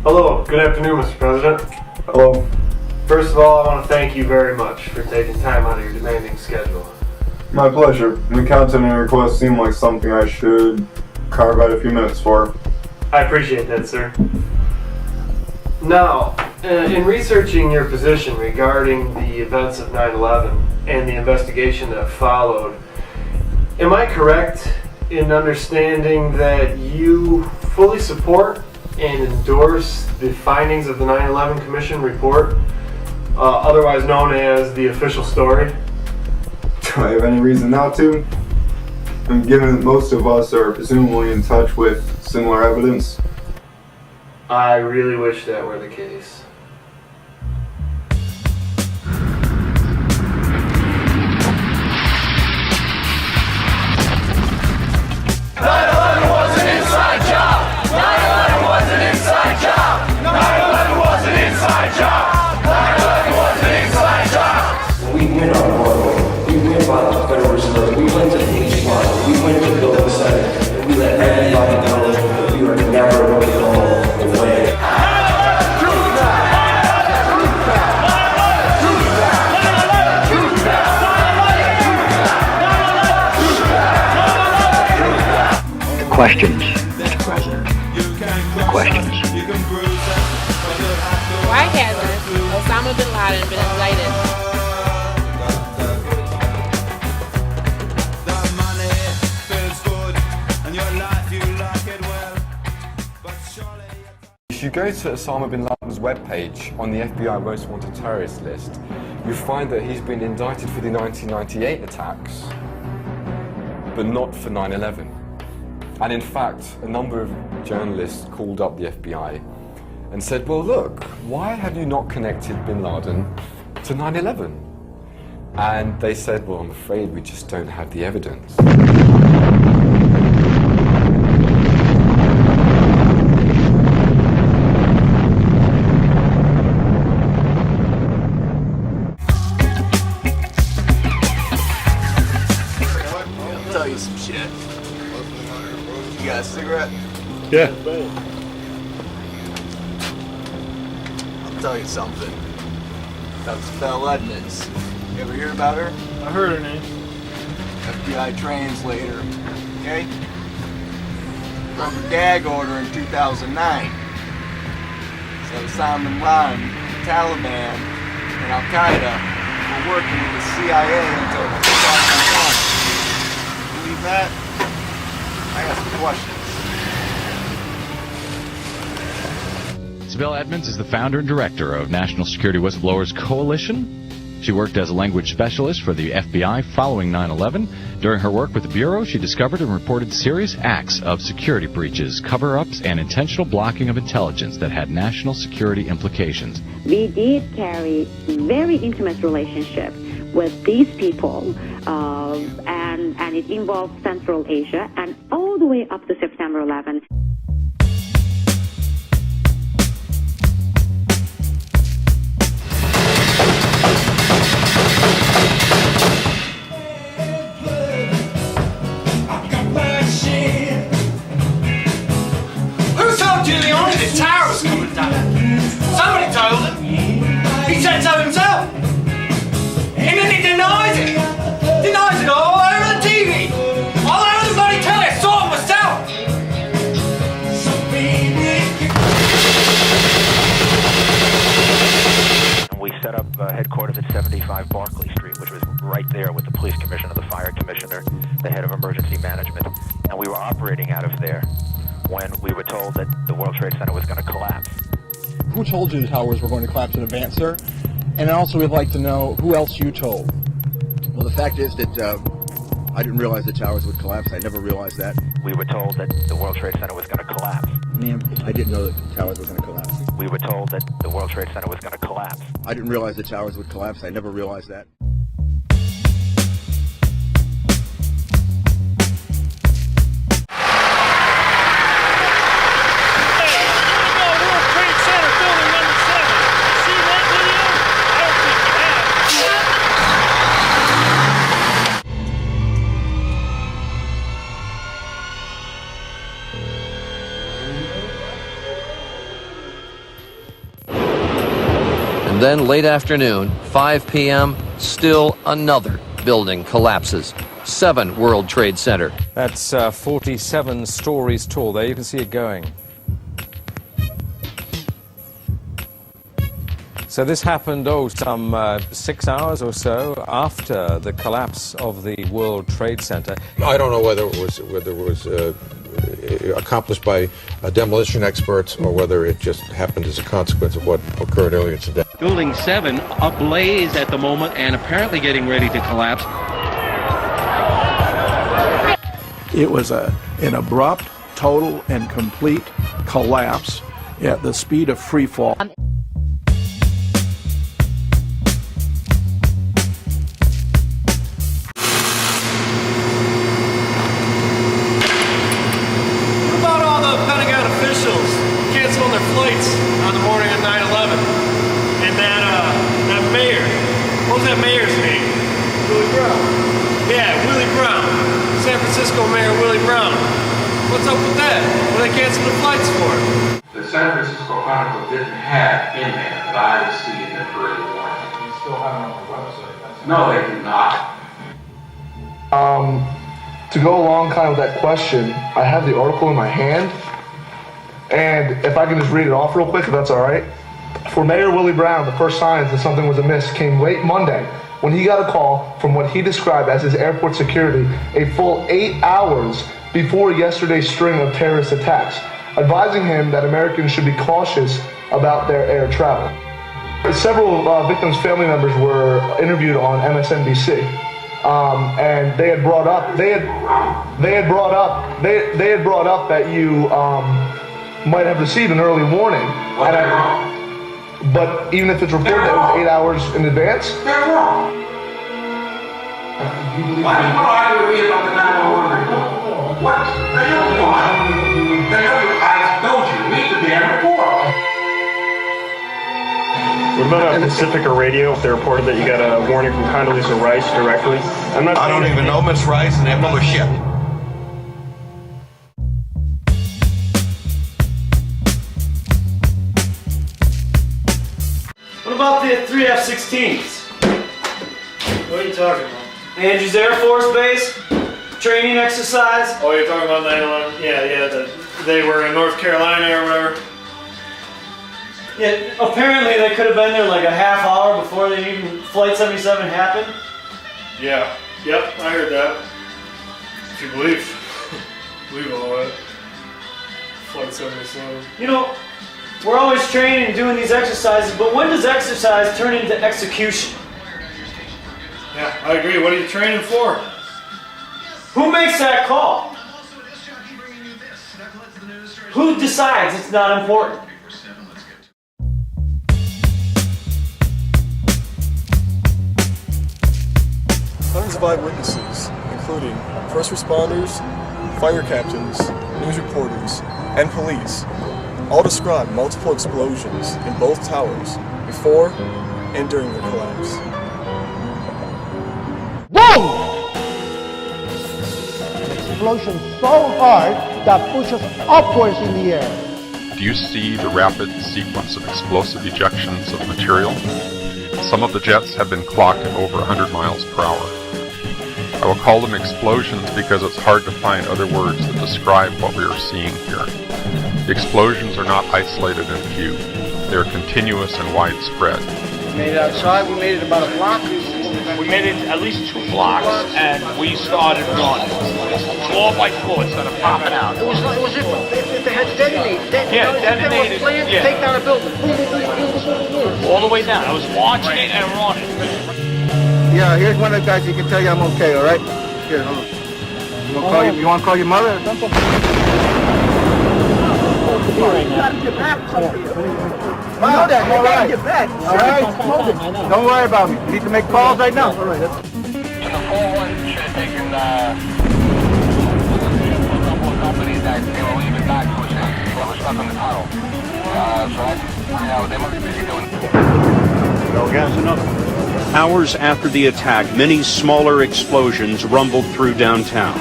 Hello, good afternoon, Mr. President. Hello. First of all, I want to thank you very much for taking time out of your demanding schedule. My pleasure. The content and request seemed like something I should carve out a few minutes for. I appreciate that, sir. Now, in researching your position regarding the events of 9/11 and the investigation that followed, am I correct in understanding that you fully support and endorse the findings of the 9/11 Commission report, otherwise known as the official story? Do I have any reason not to? And given that most of us are presumably in touch with similar evidence. I really wish that were the case. We went on Broadway, we went by the Federal Reserve, we went to H Mart, we went to Building 7, and we let everybody know that we are never going to go away. Questions, Mr. President. Questions. Why hasn't Osama bin Laden been indicted? If you go to Osama bin Laden's webpage on the FBI Most Wanted Terrorist list, you find that he's been indicted for the 1998 attacks, but not for 9/11. And in fact, a number of journalists called up the FBI and said, well, look, why have you not connected bin Laden to 9/11? And they said, well, I'm afraid we just don't have the evidence. I'll tell you some shit. You got a cigarette? Yeah. I'll tell you something. That was Belle Edmonds. You ever hear about her? I heard her name. FBI translator. Okay? From her gag order in 2009. So Osama bin Laden, Taliban, and Al Qaeda were working with the CIA until 2001. Believe that? I got some questions. Belle Edmonds is the founder and director of National Security Whistleblowers Coalition. She worked as a language specialist for the FBI following 9/11. During her work with the Bureau, she discovered and reported serious acts of security breaches, cover-ups, and intentional blocking of intelligence that had national security implications. We did carry very intimate relationship with these people, and it involved Central Asia and all the way up to September 11. Who told Giuliani the tower was coming down? Somebody told him. He said so himself. And then he denies it. Denies it all over the TV. All over the bloody telly. I saw it myself. We set up headquarters at 75 Barclay Street, which was right there with the police commissioner, the fire commissioner, the head of emergency management. And we were operating out of there when we were told that the World Trade Center was going to collapse. Who told you the towers were going to collapse in advance, sir? And also we'd like to know who else you told. Well, the fact is that I didn't realize the towers would collapse. I never realized that. We were told that the World Trade Center was going to collapse. Ma'am, I didn't know that the towers were going to collapse. We were told that the World Trade Center was going to collapse. I didn't realize the towers would collapse. I never realized that. And then late afternoon, 5 p.m., still another building collapses. 7 World Trade Center. That's 47 stories tall. There you can see it going. So this happened, some 6 hours or so after the collapse of the World Trade Center. I don't know whether it was accomplished by demolition experts or whether it just happened as a consequence of what occurred earlier today. Building 7 ablaze at the moment and apparently getting ready to collapse. It was an abrupt, total, and complete collapse at the speed of free fall. Flights on the morning of 9/11, and that mayor, what was that mayor's name? Willie Brown. Yeah, Willie Brown, San Francisco Mayor Willie Brown. What's up with that? What are they canceling the flights for? The San Francisco Chronicle didn't have in there that I was seeing the early warning. You still have it on the website? No, they do not. To go along kind of with that question, I have the article in my hand. And if I can just read it off real quick, if that's all right. For Mayor Willie Brown, the first signs that something was amiss came late Monday when he got a call from what he described as his airport security a full 8 hours before yesterday's string of terrorist attacks, advising him that Americans should be cautious about their air travel. Several victims' family members were interviewed on MSNBC, and they had brought up that you might have received an early warning. But even if it's reported that it was 8 hours in advance? They're wrong. Why do you argue with me about the 911 report? What? I told you, read the damn report. What about Pacifica Radio? If they reported that you got a warning from Condoleezza Rice directly? I don't even know Miss Rice, and they know a shit. What about the 3 F-16s? What are you talking about? Andrews Air Force Base? Training exercise? Oh, you're talking about 9/11? Yeah, they were in North Carolina or whatever. Yeah, apparently they could have been there like a half hour before Flight 77 happened. Yeah, yep, I heard that. If you believe all that. Flight 77. You know, we're always training and doing these exercises, but when does exercise turn into execution? Yeah, I agree. What are you training for? Who makes that call? Who decides it's not important? Hundreds of eyewitnesses, including first responders, fire captains, news reporters, and police, all described multiple explosions in both towers before and during the collapse. Boom! Explosion so hard that pushes upwards in the air. Do you see the rapid sequence of explosive ejections of material? Some of the jets have been clocked at over 100 miles per hour. I will call them explosions because it's hard to find other words that describe what we are seeing here. The explosions are not isolated and few. They are continuous and widespread. We made it outside, we made it about a block. We made it at least 2 blocks, and we started running. Floor by floor, it started popping out. It was if they had detonated. Yeah, detonated. Planned to take down a building. All the way down. I was watching it and running. Yeah, here's one of the guys who can tell you I'm okay, all right? scared, huh? You want to call your mother or something? You gotta get back. All right. Get back. All right. Don't worry about me. You need to make calls right now. All right. The 4-1 should have taken a couple of companies that they were leaving back to us. They were stuck on the tunnel. They must be busy doing. No gas enough. Hours after the attack, many smaller explosions rumbled through downtown.